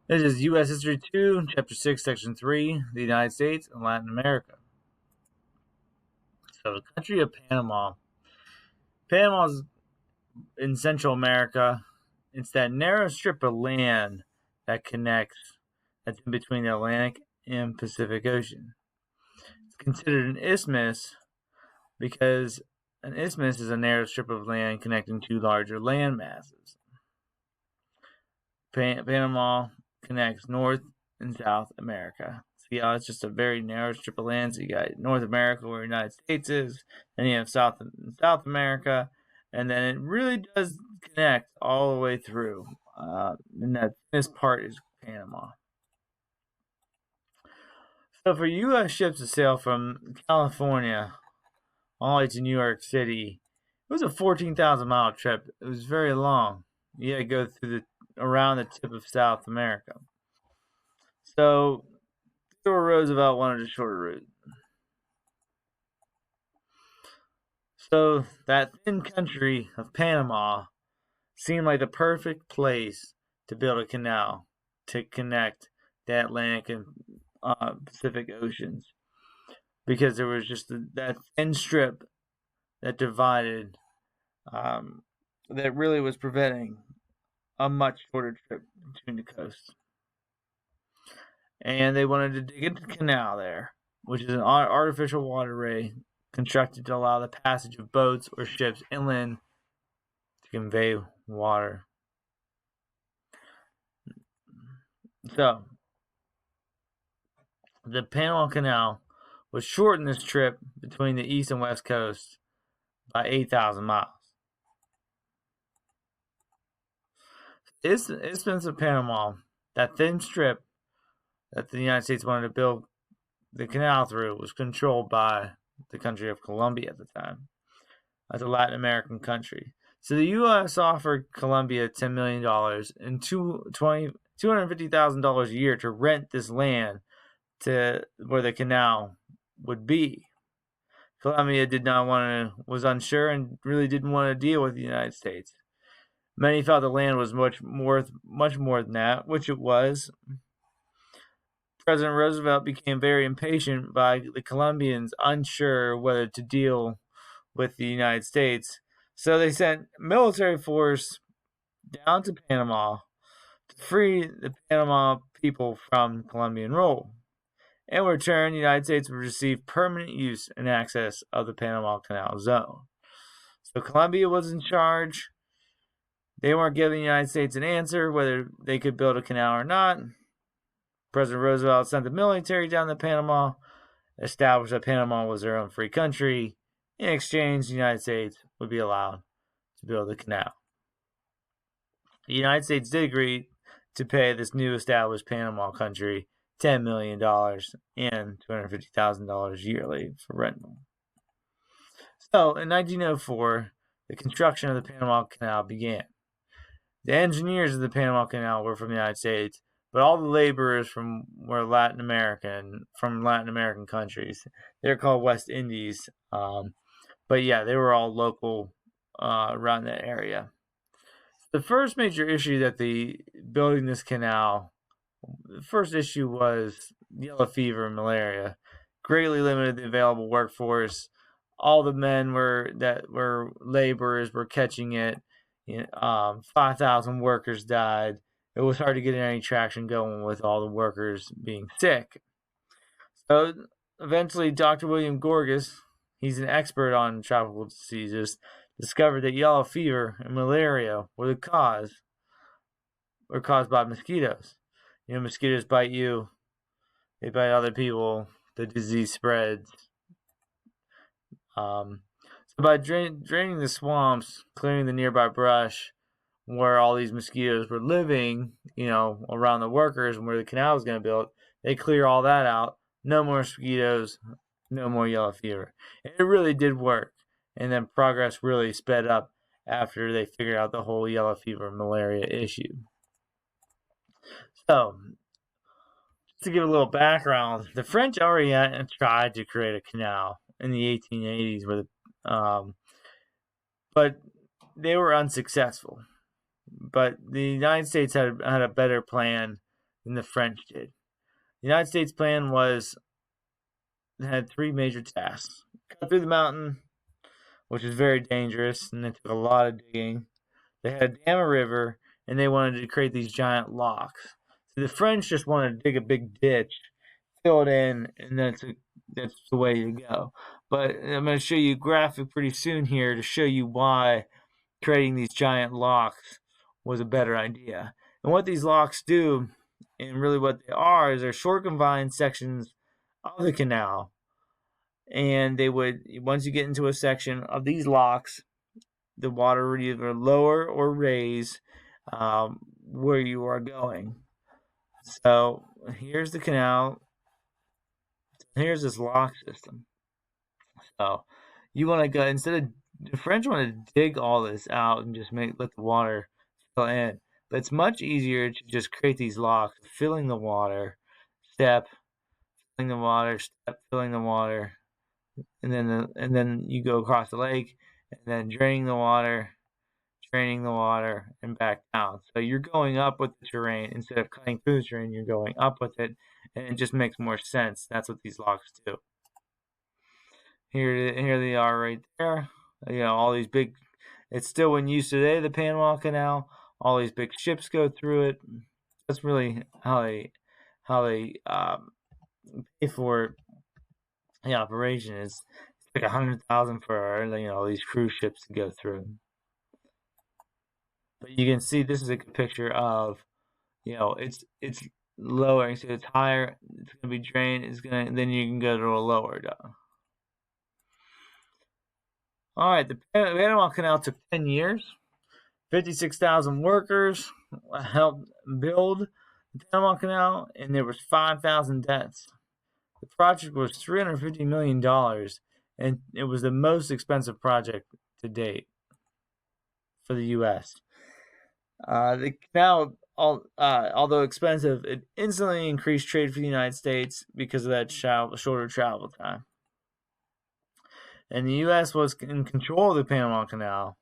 This is U.S. History 2, Chapter 6, Section 3, the United States and Latin America. So, the country of Panama. Panama is in Central America. It's that narrow strip of land that connects, that's in between the Atlantic and Pacific Ocean. It's considered an isthmus because an isthmus is a narrow strip of land connecting two larger land masses. Panama connects North and South America. So yeah, it's just a very narrow strip of land. So you got North America where the United States is, then you have South America, and then it really does connect all the way through. And this part is Panama. So for U.S. ships to sail from California all the way to New York City, it was a 14,000-mile trip. It was very long. You had to go through around the tip of South America. So Theodore Roosevelt wanted a shorter route. So that thin country of Panama seemed like the perfect place to build a canal to connect the Atlantic and Pacific Oceans, because there was just that thin strip that divided, that really was preventing a much shorter trip between the coasts. And they wanted to dig into the canal there, which is an artificial waterway constructed to allow the passage of boats or ships inland to convey water. So, the Panama Canal would shorten this trip between the east and west coast by 8,000 miles. Isthmus of Panama, that thin strip that the United States wanted to build the canal through, was controlled by the country of Colombia at the time. That's a Latin American country. So the U.S. offered Colombia $10 million and $250,000 a year to rent this land to where the canal would be. Colombia was unsure and really didn't want to deal with the United States. Many felt the land was much more than that, which it was. President Roosevelt became very impatient by the Colombians unsure whether to deal with the United States. So they sent military force down to Panama to free the Panama people from Colombian rule. In return, the United States would receive permanent use and access of the Panama Canal Zone. So Colombia was in charge. They weren't giving the United States an answer whether they could build a canal or not. President Roosevelt sent the military down to Panama, established that Panama was their own free country. In exchange, the United States would be allowed to build the canal. The United States did agree to pay this new established Panama country $10 million and $250,000 yearly for rental. So, in 1904, the construction of the Panama Canal began. The engineers of the Panama Canal were from the United States, but all the laborers were Latin American countries. They're called West Indies. But yeah, they were all local around that area. The first major issue that building this canal, the first issue was yellow fever and malaria. Greatly limited the available workforce. All the men that were laborers were catching it. 5,000 workers died. It was hard to get any traction going with all the workers being sick. So eventually, Dr. William Gorgas, he's an expert on tropical diseases, discovered that yellow fever and malaria were caused by mosquitoes. Mosquitoes bite you, they bite other people, the disease spreads. So by draining the swamps, clearing the nearby brush where all these mosquitoes were living, around the workers and where the canal was going to build, they clear all that out. No more mosquitoes, no more yellow fever. And it really did work. And then progress really sped up after they figured out the whole yellow fever malaria issue. So, just to give a little background, the French already had tried to create a canal in the 1880s, but they were unsuccessful. But the United States had a better plan than the French did. The United States plan had 3 major tasks: cut through the mountain, which is very dangerous, and it took a lot of digging. They had to dam a river, and they wanted to create these giant locks. So the French just wanted to dig a big ditch, fill it in, and that's the way to go. But I'm going to show you a graphic pretty soon here to show you why creating these giant locks was a better idea. And what these locks do, and really what they are, is they're short confined sections of the canal. And they would, once you get into a section of these locks, the water would either lower or raise where you are going. So here's the canal. Here's this lock system. So you want to go, instead of, the French want to dig all this out and just let the water fill in. But it's much easier to just create these locks, filling the water, step, filling the water, step, filling the water, and then you go across the lake, and then draining the water, and back down. So you're going up with the terrain instead of cutting through the terrain. You're going up with it, and it just makes more sense. That's what these locks do. Here they are right there. All these big. It's still in use today, the Panama Canal. All these big ships go through it. That's really how they pay for the operation. It's like $100,000 for these cruise ships to go through. But you can see this is a picture of, it's lowering, so it's higher. It's gonna be drained. Then you can go to a lower down. All right, the Panama Canal took 10 years. 56,000 workers helped build the Panama Canal, and there was 5,000 deaths. The project was $350 million, and it was the most expensive project to date for the U.S. The canal, although expensive, it instantly increased trade for the United States because of that shorter travel time. And the U.S. was in control of the Panama Canal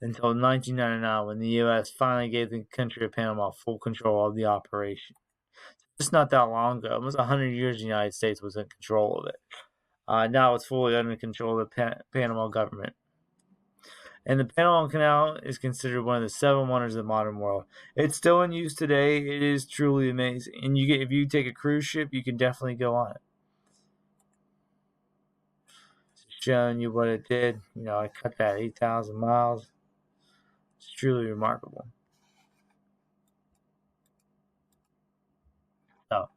until 1999, when the U.S. finally gave the country of Panama full control of the operation. Just not that long ago, almost 100 years, the United States was in control of it. Now it's fully under control of the Panama government. And the Panama Canal is considered one of the 7 wonders of the modern world. It's still in use today. It is truly amazing. And if you take a cruise ship, you can definitely go on it. Showing you what it did. I cut that 8,000 miles. It's truly remarkable. So,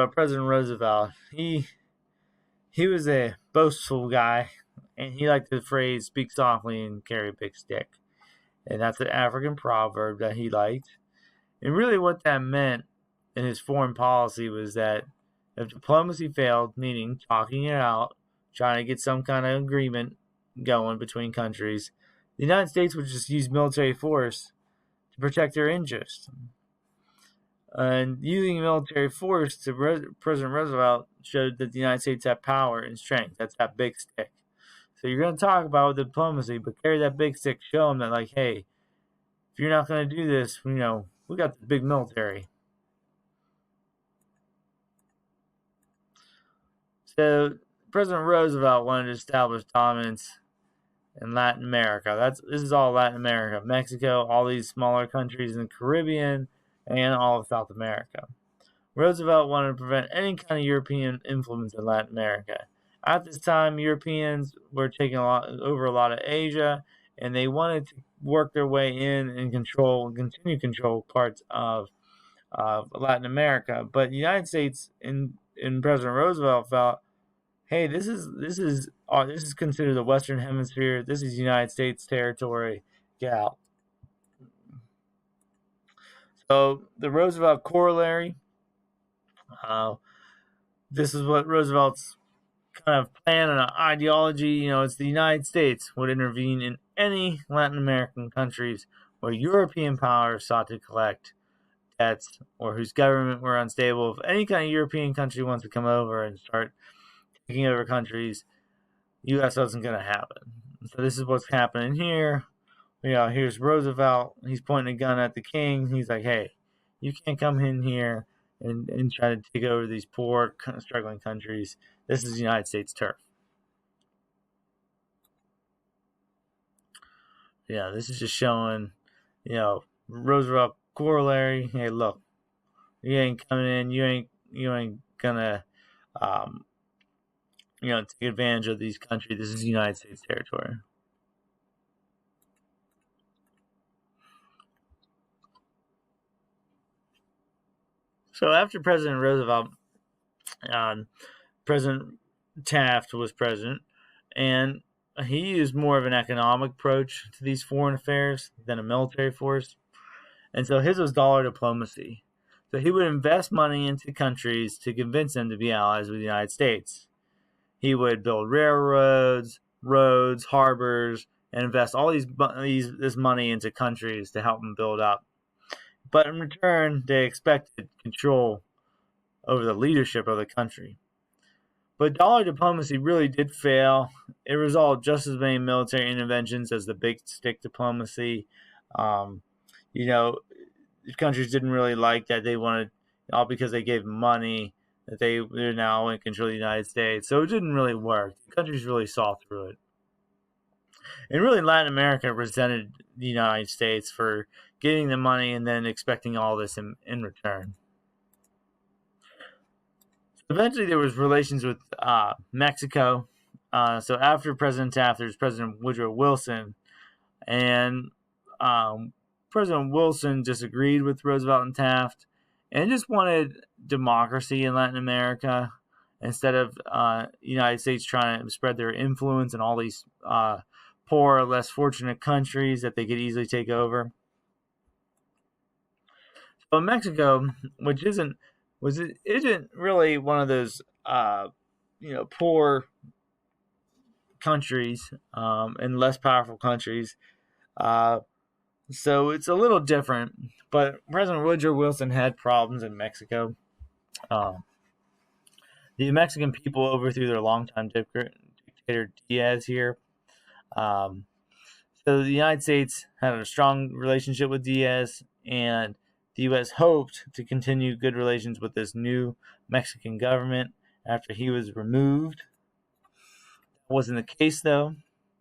President Roosevelt, he was a boastful guy, and he liked the phrase "speak softly and carry a big stick," and that's an African proverb that he liked. And really, what that meant in his foreign policy was that if diplomacy failed, meaning talking it out, trying to get some kind of agreement going between countries, the United States would just use military force to protect their interests. And using military force President Roosevelt showed that the United States had power and strength. That's that big stick. So you're going to talk about diplomacy, but carry that big stick. Show them that, hey, if you're not going to do this, we got the big military. So President Roosevelt wanted to establish dominance in Latin America. This is all Latin America. Mexico, all these smaller countries in the Caribbean, and all of South America. Roosevelt wanted to prevent any kind of European influence in Latin America. At this time, Europeans were taking over a lot of Asia, and they wanted to work their way in and continue to control parts of Latin America. But the United States and President Roosevelt felt, hey, this is considered the Western Hemisphere. This is United States territory. Get out. So the Roosevelt corollary. This is what Roosevelt's kind of plan and ideology. It's the United States would intervene in any Latin American countries where European powers sought to collect debts or whose government were unstable. If any kind of European country wants to come over and start taking over countries, U.S. wasn't going to happen. So this is what's happening here. Here's Roosevelt. He's pointing a gun at the king. He's like, hey, you can't come in here and try to take over these poor, struggling countries. This is United States turf. Yeah, this is just showing, Roosevelt corollary. Hey, look, you ain't coming in. You ain't gonna, um, take advantage of these countries. This is United States territory. So after President Roosevelt, President Taft was president, and he used more of an economic approach to these foreign affairs than a military force. And so his was dollar diplomacy. So he would invest money into countries to convince them to be allies with the United States. He would build railroads, roads, harbors, and invest all this money into countries to help them build up. But in return, they expected control over the leadership of the country. But dollar diplomacy really did fail. It resulted just as many military interventions as the big stick diplomacy. Um, you know, countries didn't really like that. They wanted, all because they gave money, that they're now in control of the United States. So it didn't really work. The countries really saw through it. And really, Latin America resented the United States for giving them money and then expecting all this in return. Eventually, there was relations with Mexico. So after President Taft, there's President Woodrow Wilson, and President Wilson disagreed with Roosevelt and Taft, and just wanted democracy in Latin America instead of United States trying to spread their influence in all these poor, less fortunate countries that they could easily take over. So Mexico, which isn't really one of those poor countries and less powerful countries. So it's a little different. But President Woodrow Wilson had problems in Mexico. The Mexican people overthrew their longtime dictator Diaz here. So the United States had a strong relationship with Diaz, and the U.S. hoped to continue good relations with this new Mexican government after he was removed. That wasn't the case, though.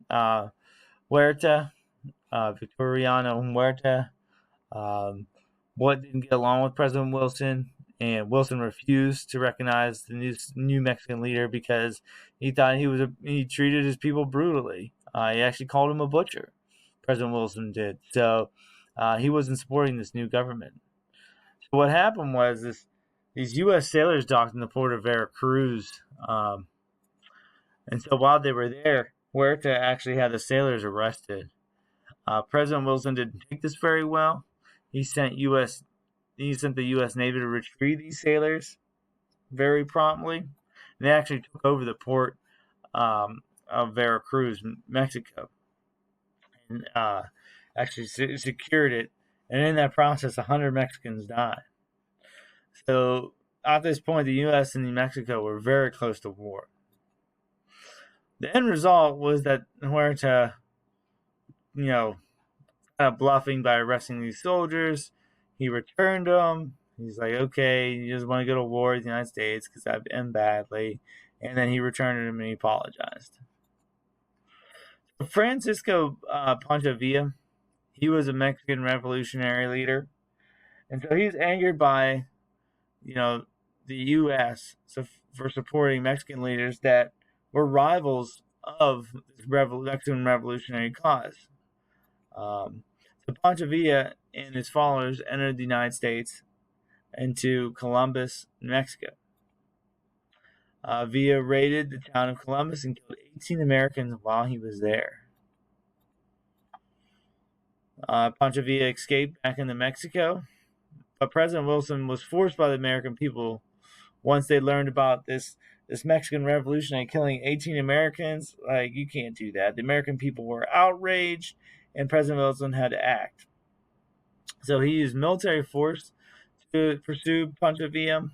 Huerta, Victoriano Huerta, didn't get along with President Wilson, and Wilson refused to recognize the new Mexican leader because he thought he treated his people brutally. He actually called him a butcher. President Wilson did. So he wasn't supporting this new government. So what happened was these U.S. sailors docked in the port of Veracruz. And so while they were there, Huerta actually had the sailors arrested. President Wilson didn't take this very well. He sent the U.S. Navy to retrieve these sailors very promptly. And they actually took over the port of Veracruz, Mexico, and actually secured it. And in that process, 100 Mexicans died. So at this point, the U.S. and Mexico were very close to war. The end result was that Huerta, kind of bluffing by arresting these soldiers, he returned them. He's like, okay, you just want to go to war with the United States because I've been badly. And then he returned them and he apologized. Francisco Pancho Villa, he was a Mexican revolutionary leader. And so he's angered by, the U.S. for supporting Mexican leaders that were rivals of this Mexican revolutionary cause. So Pancho Villa and his followers entered the United States into Columbus, Mexico. Villa raided the town of Columbus and killed 18 Americans while he was there. Pancho Villa escaped back into Mexico, but President Wilson was forced by the American people, once they learned about this Mexican revolutionary killing 18 Americans. Like, you can't do that. The American people were outraged, and President Wilson had to act. So he used military force to pursue Pancho Villa.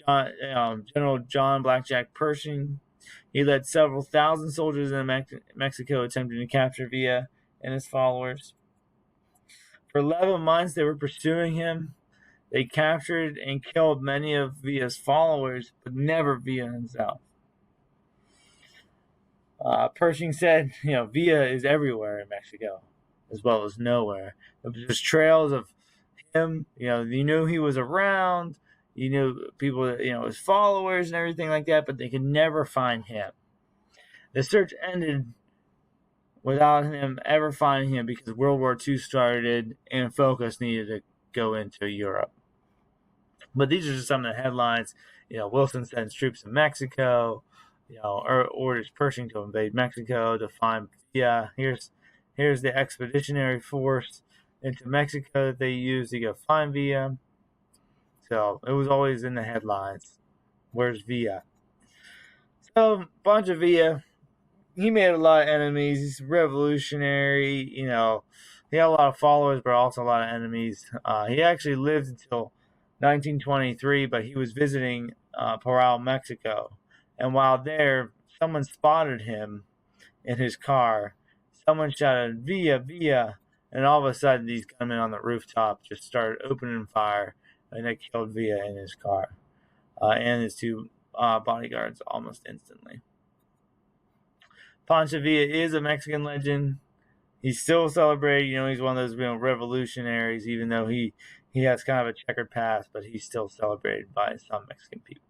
General John Blackjack Pershing, he led several thousand soldiers in Mexico attempting to capture Villa and his followers. For 11 months, they were pursuing him. They captured and killed many of Villa's followers, but never Villa himself. Pershing said, Villa is everywhere in Mexico, as well as nowhere. There's trails of him. You knew he was around. You knew people, his followers and everything like that, but they could never find him. The search ended without him ever finding him because World War II started and focus needed to go into Europe. But these are just some of the headlines. Wilson sends troops to Mexico. Or orders Pershing to invade Mexico to find Villa. Here's the expeditionary force into Mexico that they used to go find Villa. So it was always in the headlines. Where's Villa? So Pancho Villa, he made a lot of enemies. He's revolutionary. He had a lot of followers, but also a lot of enemies. He actually lived until 1923, but he was visiting Parral, Mexico. And while there, someone spotted him in his car. Someone shouted, "Villa, Villa!" And all of a sudden, these gunmen on the rooftop just started opening fire, and they killed Villa in his car and his two bodyguards almost instantly. Pancho Villa is a Mexican legend. He's still celebrated. He's one of those revolutionaries, even though he has kind of a checkered past, but he's still celebrated by some Mexican people.